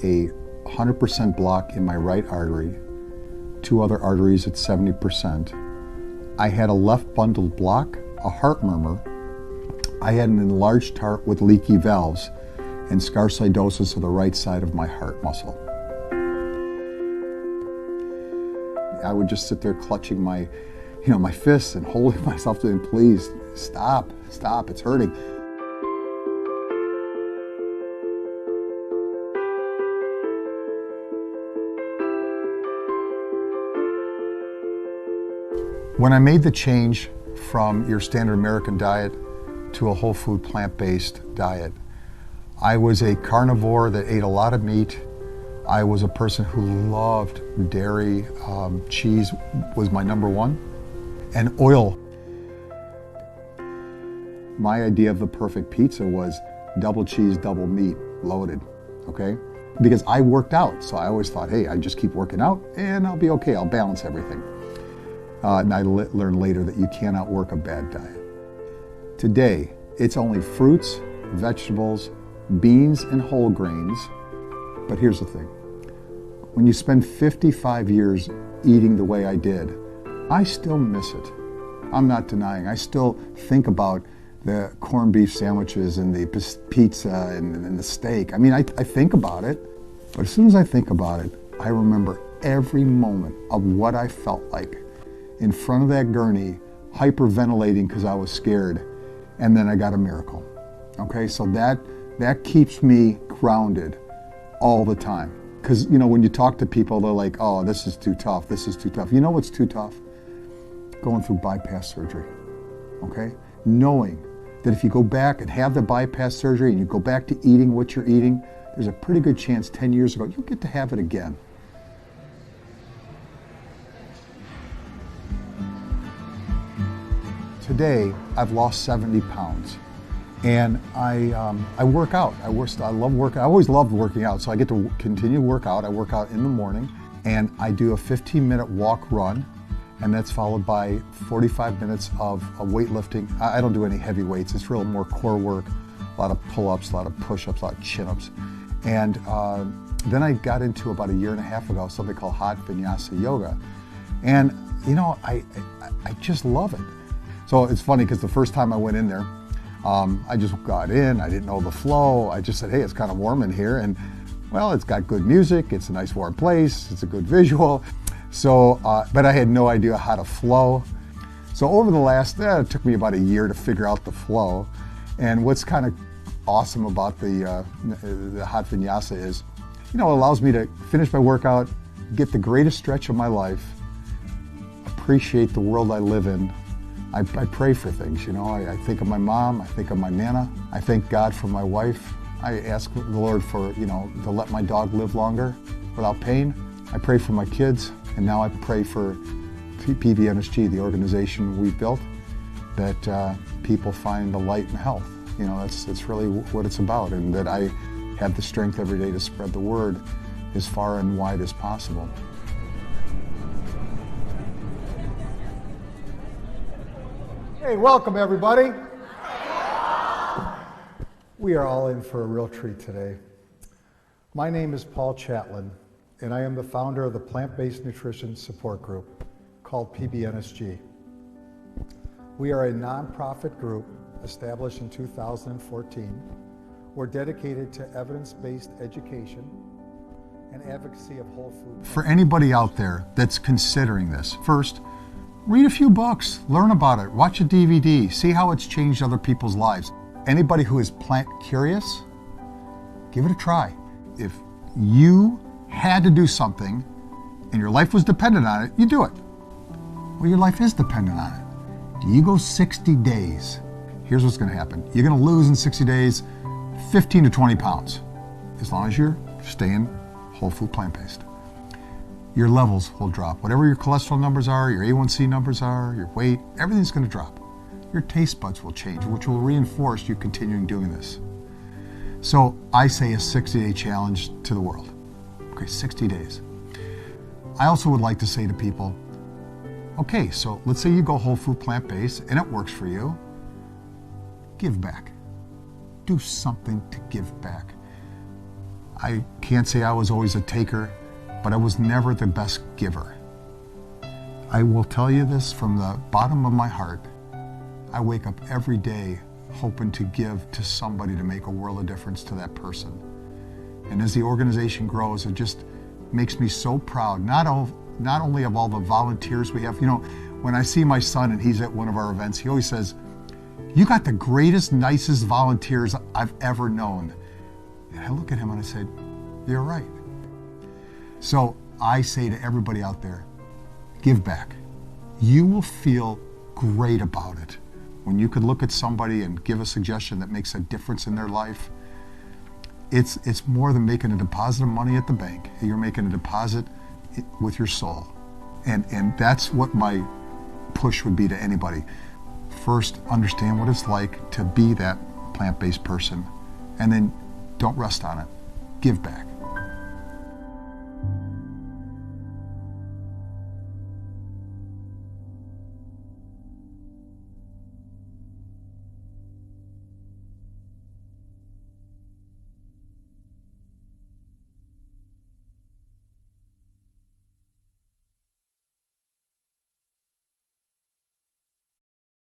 a 100% block in my right artery, 2 other arteries at 70%. I had a left bundled block, a heart murmur. I had an enlarged heart with leaky valves and scarsidosis of the right side of my heart muscle. I would just sit there clutching my fists and holding myself to them. Please stop, it's hurting. When I made the change from your standard American diet to a whole food plant-based diet, I was a carnivore that ate a lot of meat. I was a person who loved dairy. Cheese was my number one, and oil. My idea of the perfect pizza was double cheese, double meat, loaded, okay? Because I worked out, so I always thought, hey, I just keep working out and I'll be okay, I'll balance everything. And I learned later that you cannot work a bad diet. Today, it's only fruits, vegetables, beans, and whole grains. But here's the thing. When you spend 55 years eating the way I did, I still miss it. I'm not denying. I still think about the corned beef sandwiches and the pizza and the steak. I mean, I think about it. But as soon as I think about it, I remember every moment of what I felt like in front of that gurney, hyperventilating because I was scared, and then I got a miracle. Okay, so that keeps me grounded all the time. Because, when you talk to people, they're like, oh, this is too tough, this is too tough. You know what's too tough? Going through bypass surgery, okay? Knowing that if you go back and have the bypass surgery and you go back to eating what you're eating, there's a pretty good chance 10 years ago, you'll get to have it again. Today, I've lost 70 pounds, and I work out. I love working. I always loved working out, so I get to continue to work out. I work out in the morning, and I do a 15-minute walk run, and that's followed by 45 minutes of weightlifting. I don't do any heavy weights. It's real more core work, a lot of pull-ups, a lot of push-ups, a lot of chin-ups. And then I got into, about a year and a half ago, something called hot vinyasa yoga. And, I just love it. So it's funny because the first time I went in there, I just got in, I didn't know the flow. I just said, hey, it's kind of warm in here. And well, it's got good music, it's a nice warm place, it's a good visual. So, but I had no idea how to flow. So over the last, it took me about a year to figure out the flow. And what's kind of awesome about the hot vinyasa is, it allows me to finish my workout, get the greatest stretch of my life, appreciate the world I live in. I pray for things, I think of my mom, I think of my Nana, I thank God for my wife. I ask the Lord for, to let my dog live longer without pain. I pray for my kids, and now I pray for PBNSG, the organization we've built, that people find the light in health. That's really what it's about, and that I have the strength every day to spread the word as far and wide as possible. Hey, welcome everybody. We are all in for a real treat today. My name is Paul Chatlin, and I am the founder of the plant-based nutrition support group called PBNSG. We are a nonprofit group established in 2014. We're dedicated to evidence-based education and advocacy of whole food. For anybody out there that's considering this, first, read a few books, learn about it, watch a DVD, see how it's changed other people's lives. Anybody who is plant curious, give it a try. If you had to do something and your life was dependent on it, you do it. Well, your life is dependent on it. Do you go 60 days? Here's what's gonna happen. You're gonna lose in 60 days 15 to 20 pounds, as long as you're staying whole food plant-based. Your levels will drop. Whatever your cholesterol numbers are, your A1C numbers are, your weight, everything's gonna drop. Your taste buds will change, which will reinforce you continuing doing this. So I say a 60-day challenge to the world. Okay, 60 days. I also would like to say to people, okay, so let's say you go whole food plant-based and it works for you. Give back. Do something to give back. I can't say I was always a taker, but I was never the best giver. I will tell you this from the bottom of my heart. I wake up every day hoping to give to somebody to make a world of difference to that person. And as the organization grows, it just makes me so proud, not only of all the volunteers we have. You know, when I see my son and he's at one of our events, he always says, "You got the greatest, nicest volunteers I've ever known." And I look at him and I said, "You're right." So I say to everybody out there, give back. You will feel great about it. When you can look at somebody and give a suggestion that makes a difference in their life, it's more than making a deposit of money at the bank. You're making a deposit with your soul. And that's what my push would be to anybody. First, understand what it's like to be that plant-based person, and then don't rest on it. Give back.